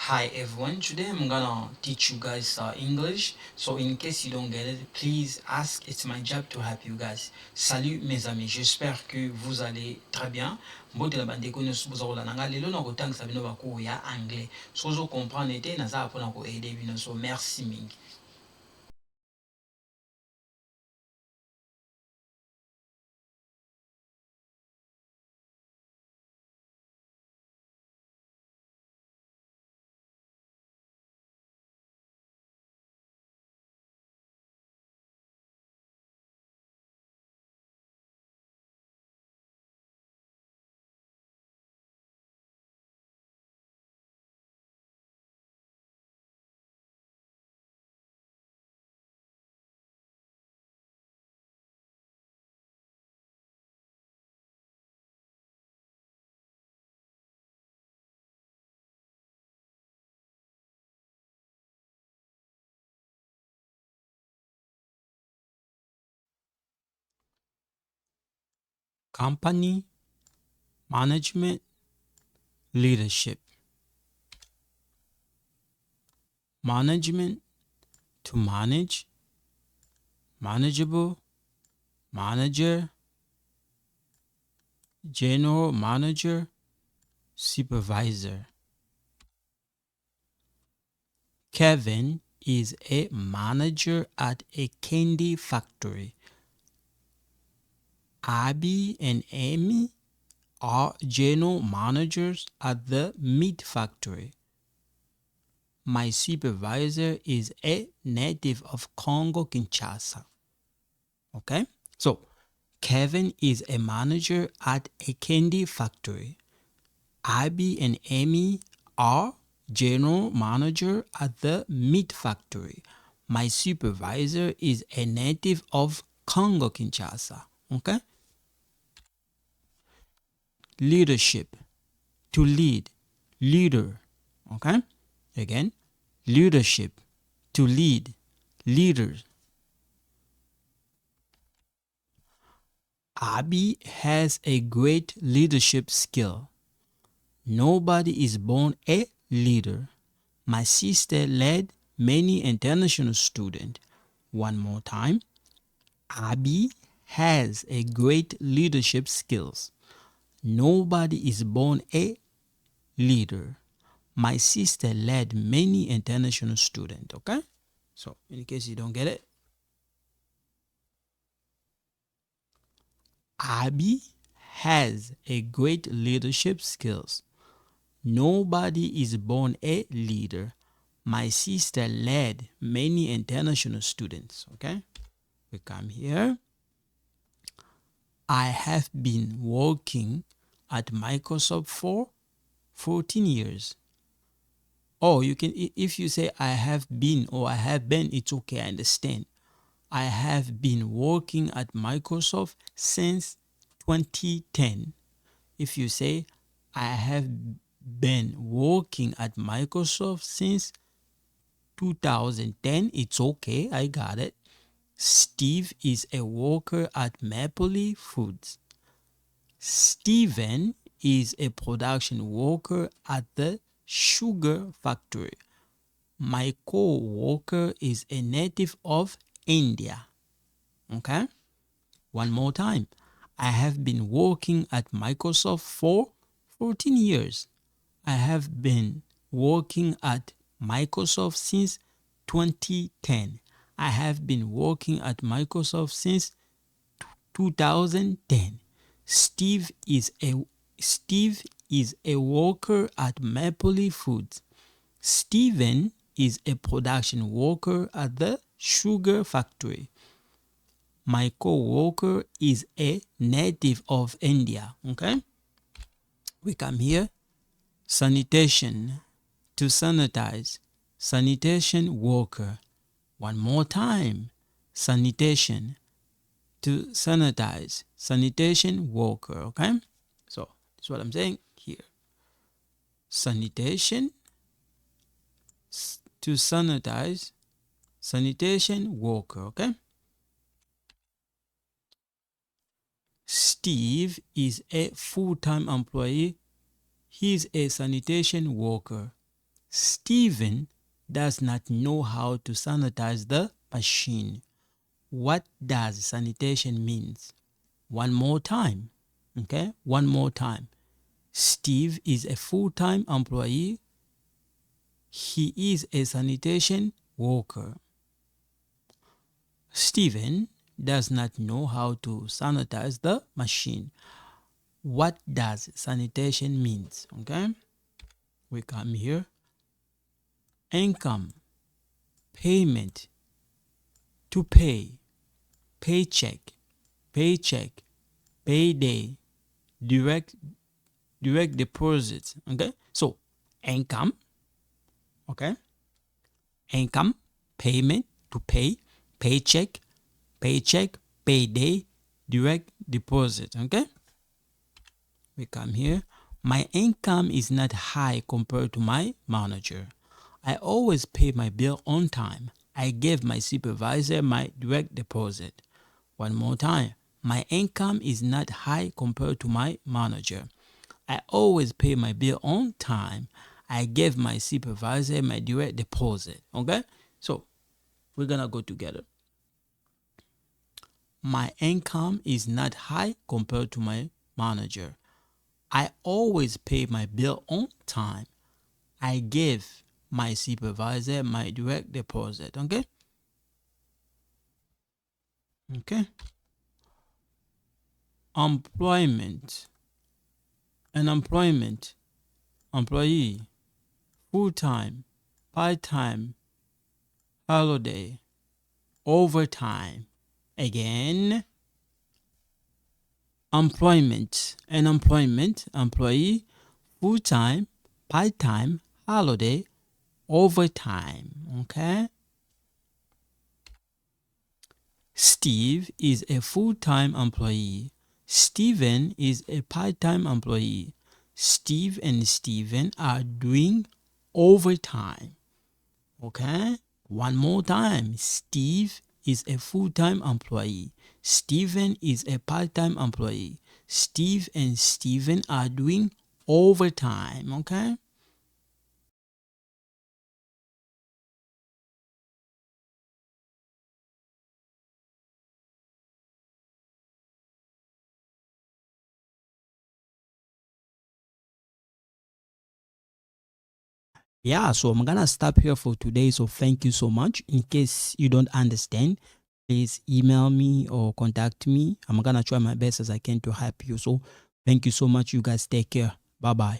Hi everyone, today I'm gonna teach you guys English. So in case you don't get it, please ask. It's my job to help you guys. Salut mes amis, j'espère que vous allez très bien. Mbotela bandeko nyonso bozakola nanga lelo na kotangisa bino bakuru ya anglais. Sozo comprendre te naza apona ko aider bino, so merci mingi. Company, management, leadership. Management, to manage, manageable, manager, general manager, supervisor. Kevin is a manager at a candy factory. Abby and Amy are general managers at the meat factory. My supervisor is a native of Congo Kinshasa. Okay? So, Kevin is a manager at a candy factory. Abby and Amy are general manager at the meat factory. My supervisor is a native of Congo Kinshasa. Okay? Leadership, to lead, leader. Okay? Again, leadership, to lead, leaders. Abby has a great leadership skill. Nobody is born a leader. My sister led many international students. One more time. Abby has a great leadership skills. Nobody is born a leader. My sister led many international students. Okay? So, in case you don't get it, Abby has a great leadership skills. Nobody is born a leader. My sister led many international students. Okay? We come here. I have been working at Microsoft for 14 years. Oh, you can, if you say I have been or I have been, it's okay, I understand. I have been working at Microsoft since 2010. If you say I have been working at Microsoft since 2010, it's okay, I got it. Steve is a worker at Maple Leaf Foods. Steven is a production worker at the sugar factory. My co-worker is a native of India. Okay? One more time. I have been working at Microsoft for 14 years. I have been working at Microsoft since 2010. I have been working at Microsoft since 2010. Steve is a worker at Maple Leaf Foods. Steven is a production worker at the sugar factory. My co-worker is a native of India. Okay? We come here. Sanitation, to sanitize. Sanitation worker. One more time. Sanitation, to sanitize. Sanitation worker. Okay? So, that's what I'm saying here. Sanitation, to sanitize. Sanitation worker. Okay? Steve is a full-time employee. He's a sanitation worker. Steven does not know how to sanitize the machine. What does sanitation means? One more time. Okay, one more time. Steve is a full-time employee. He is a sanitation worker. Steven does not know how to sanitize the machine. What does sanitation means? Okay, we come here. Income, payment, to pay, paycheck, paycheck, payday, direct deposit. Okay, so income, okay, income, payment, to pay, paycheck, payday, direct deposit. Okay, we come here. My income is not high compared to my manager. I always pay my bill on time. I gave my supervisor my direct deposit. One more time. My income is not high compared to my manager. I always pay my bill on time. I gave my supervisor my direct deposit. Okay? So, we're going to go together. My income is not high compared to my manager. I always pay my bill on time. I give my supervisor my direct deposit. Okay? Okay. Employment. Unemployment. Employee. Full-time. Part-time. Holiday. Overtime. Again. Employment. Unemployment. Employee. Full-time. Part-time. Holiday. Overtime. Okay? Steve is a full-time employee. Steven is a part-time employee. Steve and Steven are doing overtime. Okay? One more time. Steve is a full-time employee. Steven is a part-time employee. Steve and Steven are doing overtime. Okay? Yeah, so I'm gonna stop here for today. So thank you so much. In case you don't understand, please email me or contact me. I'm gonna try my best as I can to help you. So thank you so much. You guys take care. Bye bye.